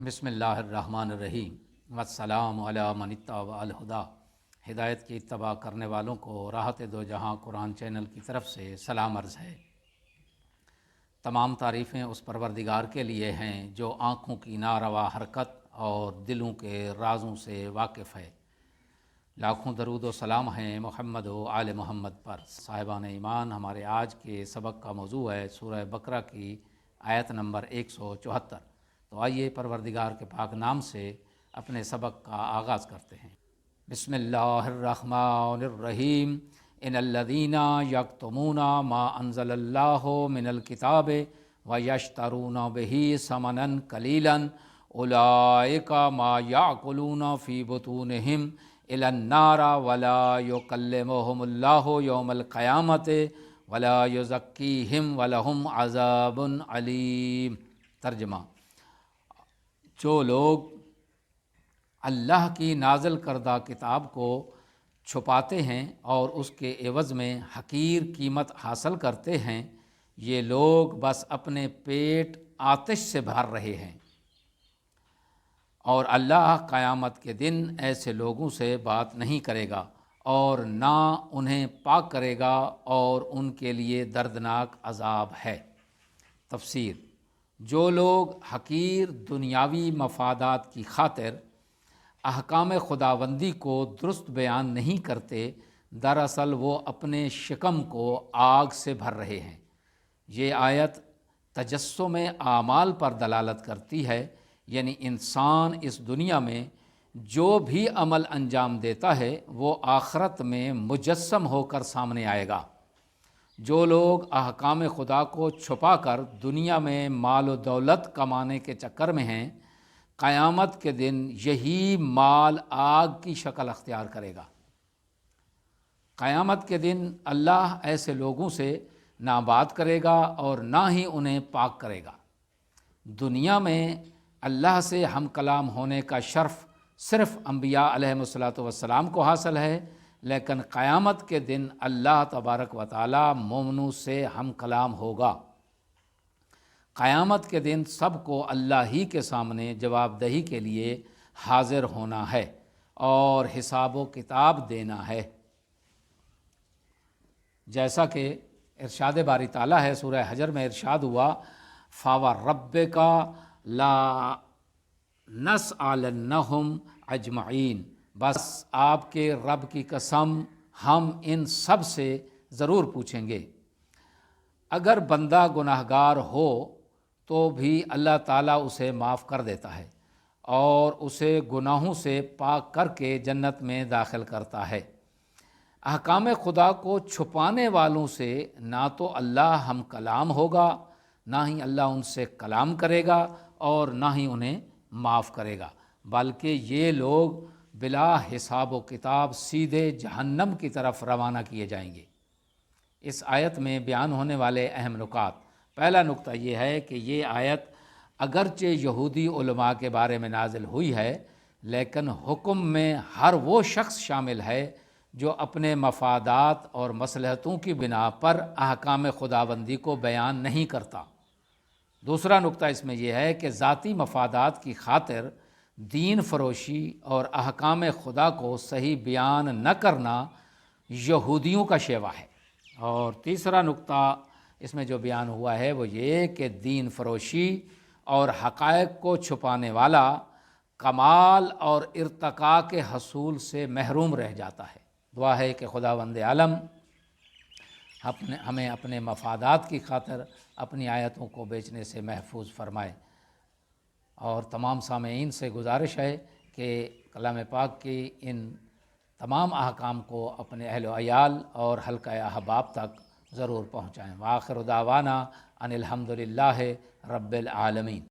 بسم اللہ الرحمن الرحیم والسلام علی من اتبع الہدیٰ۔ ہدایت کی اتباع کرنے والوں کو راحت دو جہاں قرآن چینل کی طرف سے سلام عرض ہے۔ تمام تعریفیں اس پروردگار کے لیے ہیں جو آنکھوں کی ناروا حرکت اور دلوں کے رازوں سے واقف ہے۔ لاکھوں درود و سلام ہیں محمد و آل محمد پر۔ صاحبان ایمان، ہمارے آج کے سبق کا موضوع ہے سورہ بقرہ کی آیت نمبر 174۔ تو آئیے پروردگار کے پاک نام سے اپنے سبق کا آغاز کرتے ہیں۔ بسم اللہ الرحمن الرحیم۔ ان الذین یکتمون ما انزل اللہ من الکتاب ویشترون بہ ثمنا قلیلا اولئک ما یأکلون فی بطونہم الی النار ولا یکلمہم اللہ یوم القیامۃ ولا یزکیہم ولہم عذاب علیم۔ ترجمہ: جو لوگ اللہ کی نازل کردہ کتاب کو چھپاتے ہیں اور اس کے عوض میں حقیر قیمت حاصل کرتے ہیں، یہ لوگ بس اپنے پیٹ آتش سے بھر رہے ہیں، اور اللہ قیامت کے دن ایسے لوگوں سے بات نہیں کرے گا اور نہ انہیں پاک کرے گا، اور ان کے لیے دردناک عذاب ہے۔ تفسیر: جو لوگ حقیر دنیاوی مفادات کی خاطر احکام خداوندی کو درست بیان نہیں کرتے، دراصل وہ اپنے شکم کو آگ سے بھر رہے ہیں۔ یہ آیت تجسم اعمال پر دلالت کرتی ہے، یعنی انسان اس دنیا میں جو بھی عمل انجام دیتا ہے وہ آخرت میں مجسم ہو کر سامنے آئے گا۔ جو لوگ احکام خدا کو چھپا کر دنیا میں مال و دولت کمانے کے چکر میں ہیں، قیامت کے دن یہی مال آگ کی شکل اختیار کرے گا۔ قیامت کے دن اللہ ایسے لوگوں سے نہ بات کرے گا اور نہ ہی انہیں پاک کرے گا۔ دنیا میں اللہ سے ہم کلام ہونے کا شرف صرف انبیاء علیہم السلام کو حاصل ہے، لیکن قیامت کے دن اللہ تبارک و تعالی مومنوں سے ہم کلام ہوگا۔ قیامت کے دن سب کو اللہ ہی کے سامنے جواب دہی کے لیے حاضر ہونا ہے اور حساب و کتاب دینا ہے۔ جیسا کہ ارشاد باری تعالیٰ ہے، سورہ حجر میں ارشاد ہوا، فَوَرَبِّکَ لَا نَسْأَلَنَّهُمْ اجمعین۔ بس آپ کے رب کی قسم، ہم ان سب سے ضرور پوچھیں گے۔ اگر بندہ گناہگار ہو تو بھی اللہ تعالیٰ اسے معاف کر دیتا ہے اور اسے گناہوں سے پاک کر کے جنت میں داخل کرتا ہے۔ احکام خدا کو چھپانے والوں سے نہ تو اللہ ہم کلام ہوگا، نہ ہی اللہ ان سے کلام کرے گا اور نہ ہی انہیں معاف کرے گا، بلکہ یہ لوگ بلا حساب و کتاب سیدھے جہنم کی طرف روانہ کیے جائیں گے۔ اس آیت میں بیان ہونے والے اہم نکات: پہلا نقطہ یہ ہے کہ یہ آیت اگرچہ یہودی علماء کے بارے میں نازل ہوئی ہے، لیکن حکم میں ہر وہ شخص شامل ہے جو اپنے مفادات اور مصلحتوں کی بنا پر احکام خداوندی کو بیان نہیں کرتا۔ دوسرا نقطہ اس میں یہ ہے کہ ذاتی مفادات کی خاطر دین فروشی اور احکام خدا کو صحیح بیان نہ کرنا یہودیوں کا شیوہ ہے۔ اور تیسرا نقطہ اس میں جو بیان ہوا ہے وہ یہ کہ دین فروشی اور حقائق کو چھپانے والا کمال اور ارتقاء کے حصول سے محروم رہ جاتا ہے۔ دعا ہے کہ خداوند عالم ہمیں اپنے مفادات کی خاطر اپنی آیتوں کو بیچنے سے محفوظ فرمائے۔ اور تمام سامعین سے گزارش ہے کہ کلام پاک کی ان تمام احکام کو اپنے اہل و عیال اور حلقہ احباب تک ضرور پہنچائیں۔ وآخر دعوانا ان الحمد للہ رب العالمین۔